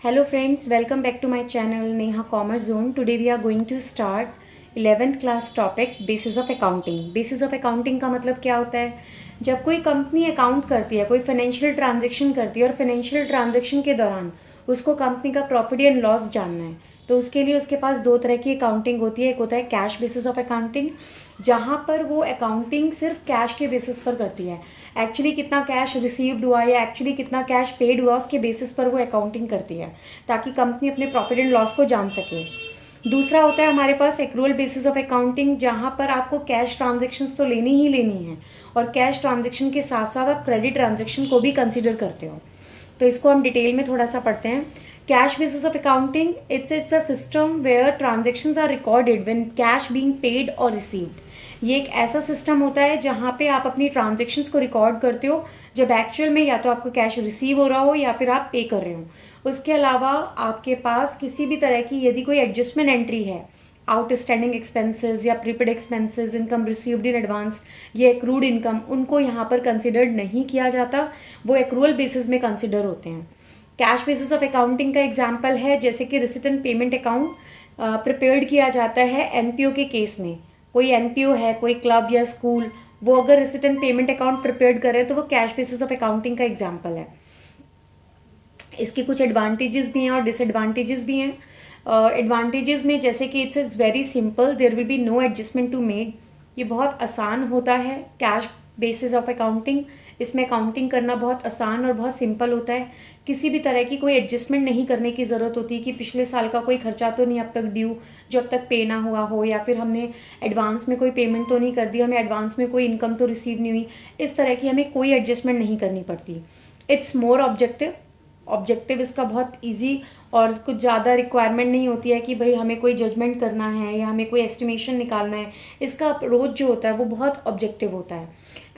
Hello friends, welcome back to my channel Neha Commerce Zone. Today we are going to start 11th class topic Basis of Accounting. Basis of Accounting का मतलब क्या होता है? जब कोई company account करती है, कोई फाइनेंशियल ट्रांजेक्शन करती है और फाइनेंशियल ट्रांजेक्शन के दौरान उसको कंपनी का प्रॉफिट एंड लॉस जानना है, तो उसके लिए उसके पास दो तरह की अकाउंटिंग होती है. एक होता है कैश बेसिस ऑफ अकाउंटिंग, जहाँ पर वो अकाउंटिंग सिर्फ कैश के बेसिस पर करती है. एक्चुअली कितना कैश रिसीव्ड हुआ या एक्चुअली कितना कैश पेड हुआ उसके बेसिस पर वो अकाउंटिंग करती है, ताकि कंपनी अपने प्रॉफिट एंड लॉस को जान सके. दूसरा होता है हमारे पास एक्रूअल बेसिस ऑफ अकाउंटिंग, जहाँ पर आपको कैश ट्रांजेक्शन्स तो लेनी ही लेनी है और कैश ट्रांजेक्शन के साथ साथ आप क्रेडिट ट्रांजेक्शन को भी कंसिडर करते हो. तो इसको हम डिटेल में थोड़ा सा पढ़ते हैं. Cash basis of accounting it's a system where transactions are recorded when cash being paid और रिसीव्ड. ये एक ऐसा सिस्टम होता है जहाँ पे आप अपनी ट्रांजेक्शन्स को रिकॉर्ड करते हो जब एक्चुअल में या तो आपको कैश रिसीव हो रहा हो या फिर आप पे कर रहे हो. उसके अलावा आपके पास किसी भी तरह की यदि कोई एडजस्टमेंट एंट्री है, आउटस्टैंडिंग एक्सपेंसेस या prepaid expenses, income received in advance, ये एक्रूड इनकम, उनको यहाँ पर कंसिडर्ड नहीं किया जाता, वो एक्रूअल बेसिस में कंसिडर होते हैं. कैश बेसिस ऑफ अकाउंटिंग का एग्जाम्पल है जैसे कि रिसिटेंट पेमेंट अकाउंट प्रिपेयर्ड किया जाता है एनपीओ के केस में. कोई एनपीओ है, कोई क्लब या स्कूल, वो अगर रिसिटेंट पेमेंट अकाउंट प्रिपेयर्ड करे तो वो कैश बेसिस ऑफ अकाउंटिंग का एग्जाम्पल है. इसके कुछ एडवांटेजेस भी हैं और डिसएडवांटेजेस भी हैं. एडवांटेजेस में जैसे कि it's is very simple, there will be no adjustment to made. ये बहुत आसान होता है कैश बेसिस ऑफ अकाउंटिंग. इसमें अकाउंटिंग करना बहुत आसान और बहुत सिंपल होता है. किसी भी तरह की कोई एडजस्टमेंट नहीं करने की ज़रूरत होती कि पिछले साल का कोई खर्चा तो नहीं अब तक ड्यू जो अब तक पे ना हुआ हो, या फिर हमने एडवांस में कोई पेमेंट तो नहीं कर दी, हमें एडवांस में कोई इनकम तो रिसीव नहीं हुई. इस तरह की हमें कोई एडजस्टमेंट नहीं करनी पड़ती. इट्स मोर ऑब्जेक्टिव इसका बहुत इजी और कुछ ज़्यादा रिक्वायरमेंट नहीं होती है कि भाई हमें कोई जजमेंट करना है या हमें कोई एस्टिमेशन निकालना है. इसका अप्रोच जो होता है वो बहुत ऑब्जेक्टिव होता है.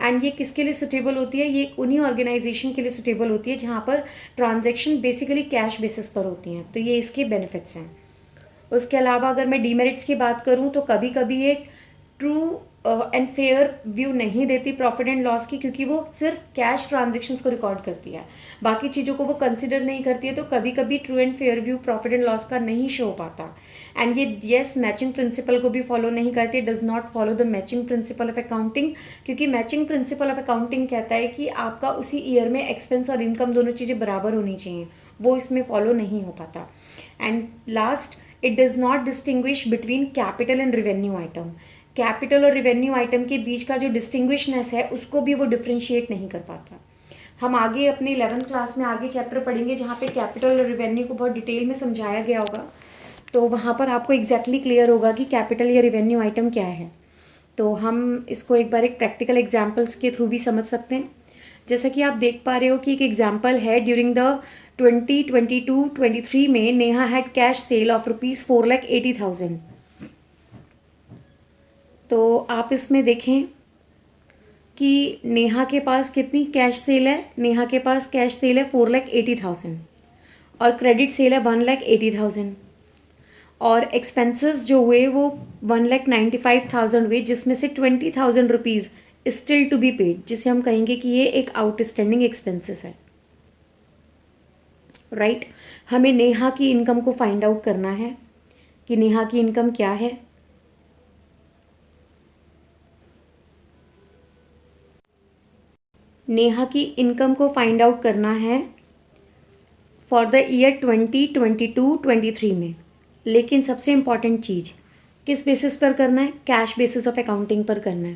एंड ये किसके लिए सुटेबल होती है? ये उन्हीं ऑर्गेनाइजेशन के लिए सुटेबल होती है जहाँ पर ट्रांजैक्शन बेसिकली कैश बेसिस पर होती हैं. तो ये इसके बेनिफिट्स हैं. उसके अलावा अगर मैं डीमेरिट्स की बात करूँ तो कभी कभी ये ट्रू एंड फेयर व्यू नहीं देती प्रॉफिट एंड लॉस की, क्योंकि वो सिर्फ कैश ट्रांजेक्शन्स को रिकॉर्ड करती है, बाकी चीज़ों को वो कंसिडर नहीं करती है. तो कभी कभी true and fair view profit and loss का नहीं शो हो पाता. एंड ये मैचिंग प्रिंसिपल को भी फॉलो नहीं करती, does not follow the matching principle of accounting, क्योंकि मैचिंग प्रिंसिपल ऑफ अकाउंटिंग कहता है कि आपका उसी ईयर में एक्सपेंस और इनकम दोनों चीज़ें बराबर होनी चाहिए. वो इसमें फॉलो नहीं हो पाता. And last, it does not distinguish between capital and revenue item. Capital और रिवेन्यू आइटम के बीच का जो डिस्टिंग्विशनेस है उसको भी वो डिफ्रेंशिएट नहीं कर पाता. हम आगे अपनी 11th क्लास में आगे चैप्टर पढ़ेंगे जहाँ पे कैपिटल और रिवेन्यू को बहुत डिटेल में समझाया गया होगा, तो वहाँ पर आपको एग्जैक्टली क्लियर होगा कि कैपिटल या रिवेन्यू आइटम क्या है. तो हम इसको एक बार एक प्रैक्टिकल एग्जाम्पल्स के थ्रू भी समझ सकते हैं. जैसा कि आप देख पा रहे हो कि एक एग्जाम्पल है, ड्यूरिंग द 2022-23 में Neha had cash cell of ₹4,80,000. तो आप इसमें देखें कि नेहा के पास कितनी कैश सेल है. नेहा के पास कैश सेल है 4,80,000 और क्रेडिट सेल है 1,80,000 और एक्सपेंसेस जो हुए वो 1,95,000 हुए, जिसमें से 20,000 rupees still to be paid, जिसे हम कहेंगे कि ये एक आउटस्टैंडिंग एक्सपेंसेस है. राइट. हमें नेहा की इनकम को फाइंड आउट करना है कि नेहा की इनकम क्या है. नेहा की इनकम को फाइंड आउट करना है फॉर द ईयर 2022-23 में. लेकिन सबसे इम्पॉर्टेंट चीज़ किस बेसिस पर करना है? कैश बेसिस ऑफ अकाउंटिंग पर करना है.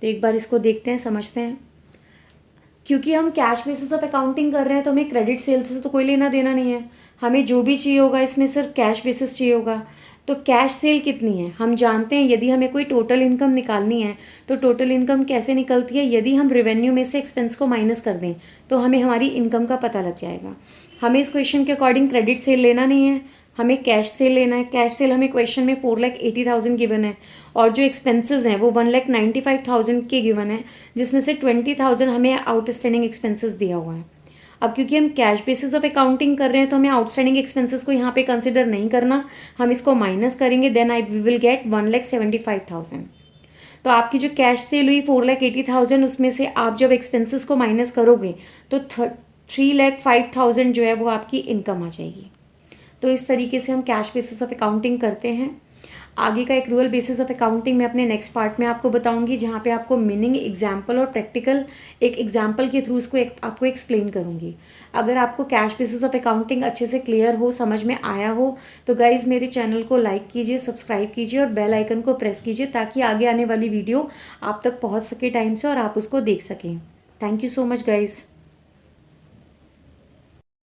तो एक बार इसको देखते हैं, समझते हैं. क्योंकि हम कैश बेसिस ऑफ अकाउंटिंग कर रहे हैं तो हमें क्रेडिट सेल्स से तो कोई लेना देना नहीं है. हमें जो भी चाहिए होगा इसमें सिर्फ कैश बेसिस चाहिए होगा. तो कैश सेल कितनी है हम जानते हैं. यदि हमें कोई टोटल इनकम निकालनी है तो टोटल इनकम कैसे निकलती है? यदि हम रेवेन्यू में से एक्सपेंस को माइनस कर दें तो हमें हमारी इनकम का पता लग जाएगा. हमें इस क्वेश्चन के अकॉर्डिंग क्रेडिट सेल लेना नहीं है, हमें कैश सेल लेना है. कैश सेल हमें क्वेश्चन में 4,80,000 गिवन है और जो एक्सपेंसेस हैं वो 1,95,000 के गिवन है, जिसमें से 20,000 हमें आउटस्टैंडिंग एक्सपेंसेस दिया हुआ है. अब क्योंकि हम कैश बेसिस ऑफ अकाउंटिंग कर रहे हैं तो हमें आउटस्टैंडिंग एक्सपेंसेस को यहाँ पे कंसिडर नहीं करना, हम इसको माइनस करेंगे. Then we will get 1,75,000. तो आपकी जो कैश सेल हुई 4,80,000, उसमें से आप जब एक्सपेंसेस को माइनस करोगे तो 3,05,000 जो है वो आपकी इनकम आ जाएगी. तो इस तरीके से हम कैश बेसिस ऑफ अकाउंटिंग करते हैं। आगे का एक रूरल बेसिस ऑफ अकाउंटिंग मैं अपने नेक्स्ट पार्ट में आपको बताऊंगी, जहाँ पे आपको मीनिंग, एग्जाम्पल और प्रैक्टिकल एक एग्जाम्पल के थ्रू उसको आपको एक्सप्लेन करूंगी। अगर आपको कैश बेसिस ऑफ अकाउंटिंग अच्छे से क्लियर हो, समझ में आया हो, तो गाइज मेरे चैनल को लाइक कीजिए, सब्सक्राइब कीजिए और बेल आइकन को प्रेस कीजिए, ताकि आगे आने वाली वीडियो आप तक पहुँच सके टाइम से और आप उसको देख सकें। Thank you so much guys.